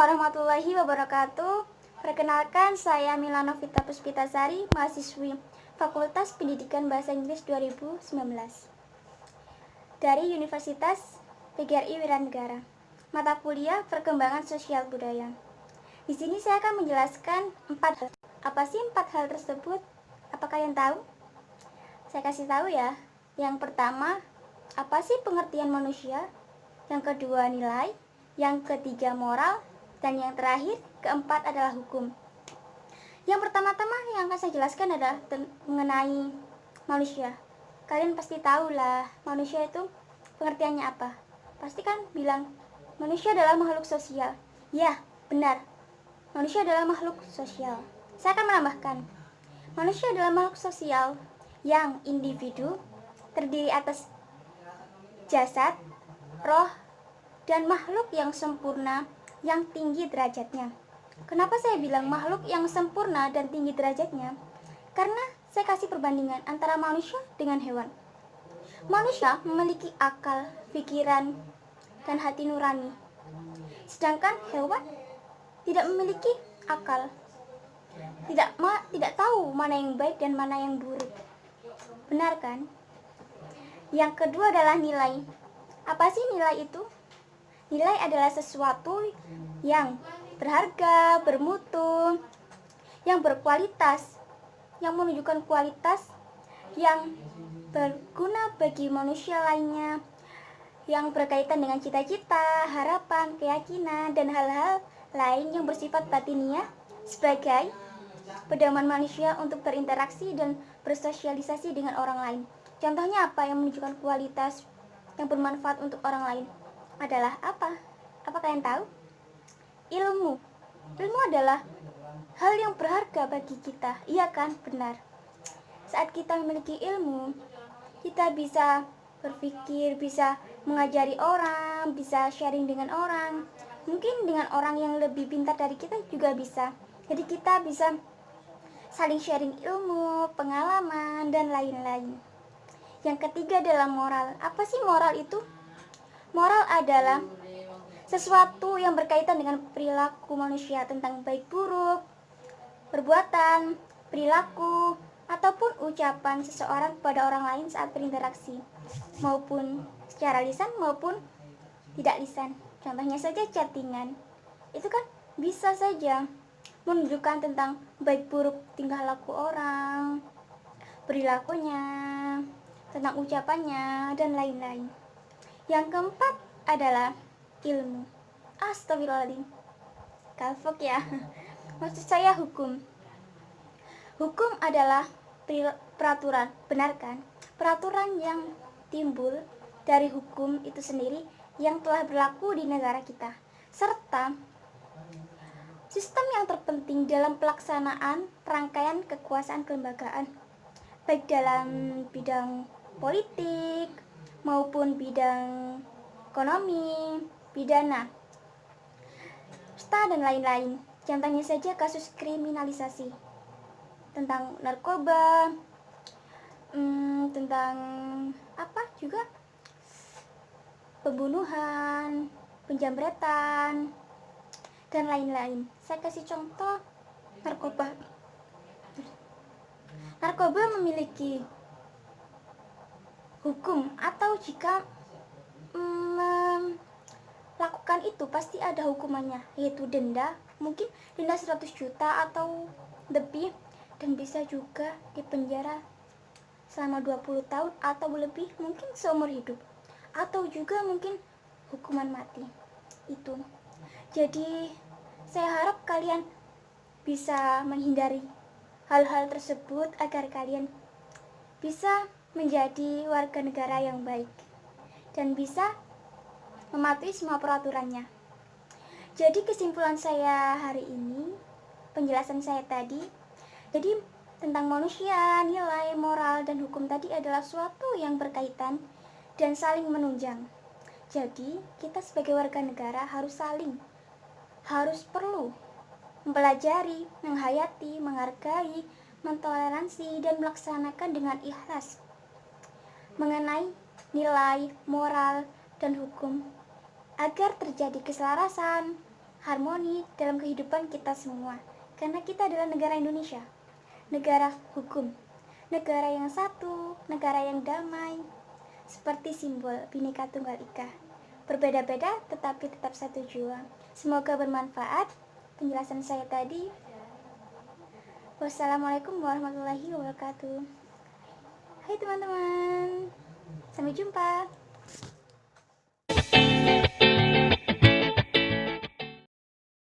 warahmatullahi wabarakatuh. Perkenalkan, saya Milano Vita Puspitasari, mahasiswi Fakultas Pendidikan Bahasa Inggris 2019 dari Universitas PGRI Wiranegara. Mata kuliah Perkembangan Sosial Budaya. Di sini saya akan menjelaskan 4 hal. Apa sih 4 hal tersebut? Apa kalian tahu? Saya kasih tahu ya. Yang pertama, apa sih pengertian manusia? Yang kedua, nilai. Yang ketiga, moral. Dan yang terakhir, keempat adalah hukum. Yang pertama-tama yang akan saya jelaskan adalah mengenai manusia. Kalian pasti tahu lah, manusia itu pengertiannya apa. Pasti kan bilang, manusia adalah makhluk sosial. Ya, benar. Manusia adalah makhluk sosial. Saya akan menambahkan, manusia adalah makhluk sosial yang individu terdiri atas jasad, roh, dan makhluk yang sempurna yang tinggi derajatnya. Kenapa saya bilang makhluk yang sempurna dan tinggi derajatnya? Karena saya kasih perbandingan antara manusia dengan hewan. Manusia memiliki akal, pikiran, dan hati nurani. Sedangkan hewan tidak memiliki akal. Tidak tahu mana yang baik dan mana yang buruk. Benar kan? Yang kedua adalah nilai. Apa sih nilai itu? Nilai adalah sesuatu yang berharga, bermutu, yang berkualitas, yang menunjukkan kualitas yang berguna bagi manusia lainnya, yang berkaitan dengan cita-cita, harapan, keyakinan, dan hal-hal lain yang bersifat batiniah sebagai pedoman manusia untuk berinteraksi dan bersosialisasi dengan orang lain. Contohnya apa yang menunjukkan kualitas yang bermanfaat untuk orang lain? Adalah apa? Apa kalian tahu? Ilmu. Ilmu adalah hal yang berharga bagi kita. Iya kan? Benar. Saat kita memiliki ilmu, kita bisa berpikir, bisa mengajari orang, bisa sharing dengan orang. Mungkin dengan orang yang lebih pintar dari kita juga bisa. Jadi kita bisa saling sharing ilmu, pengalaman, dan lain-lain. Yang ketiga adalah moral. Apa sih moral itu? Moral adalah sesuatu yang berkaitan dengan perilaku manusia tentang baik buruk, perbuatan, perilaku, ataupun ucapan seseorang kepada orang lain saat berinteraksi, maupun secara lisan maupun tidak lisan. Contohnya saja chattingan. Itu kan bisa saja menunjukkan tentang baik buruk tingkah laku orang, perilakunya, tentang ucapannya, dan lain-lain. Yang keempat adalah ilmu. Astagfirullahaladzim, kalfok ya. Maksud saya hukum. Hukum adalah peraturan, benar kan? Peraturan yang timbul dari hukum itu sendiri yang telah berlaku di negara kita, serta sistem yang terpenting dalam pelaksanaan rangkaian kekuasaan kelembagaan, baik dalam bidang politik maupun bidang ekonomi, pidana, dan lain-lain. Contohnya saja kasus kriminalisasi tentang narkoba, tentang apa juga, pembunuhan, penjamretan, dan lain-lain. Saya kasih contoh narkoba. Narkoba memiliki hukum, atau jika melakukan itu pasti ada hukumannya, yaitu denda, mungkin denda 100 juta atau lebih, dan bisa juga dipenjara selama 20 tahun atau lebih, mungkin seumur hidup, atau juga mungkin hukuman mati. Itu. Jadi saya harap kalian bisa menghindari hal-hal tersebut agar kalian bisa menjadi warga negara yang baik dan bisa mematuhi semua peraturannya. Jadi kesimpulan saya hari ini, penjelasan saya tadi, jadi tentang manusia, nilai, moral, dan hukum tadi adalah suatu yang berkaitan dan saling menunjang. Jadi kita sebagai warga negara harus perlu mempelajari, menghayati, menghargai, mentoleransi, dan melaksanakan dengan ikhlas mengenai nilai, moral, dan hukum agar terjadi keselarasan, harmoni dalam kehidupan kita semua. Karena kita adalah negara Indonesia, negara hukum, negara yang satu, negara yang damai, seperti simbol Bhinneka Tunggal Ika. Berbeda-beda tetapi tetap satu jua. Semoga bermanfaat penjelasan saya tadi. Wassalamualaikum warahmatullahi wabarakatuh. Hai teman-teman, sampai jumpa.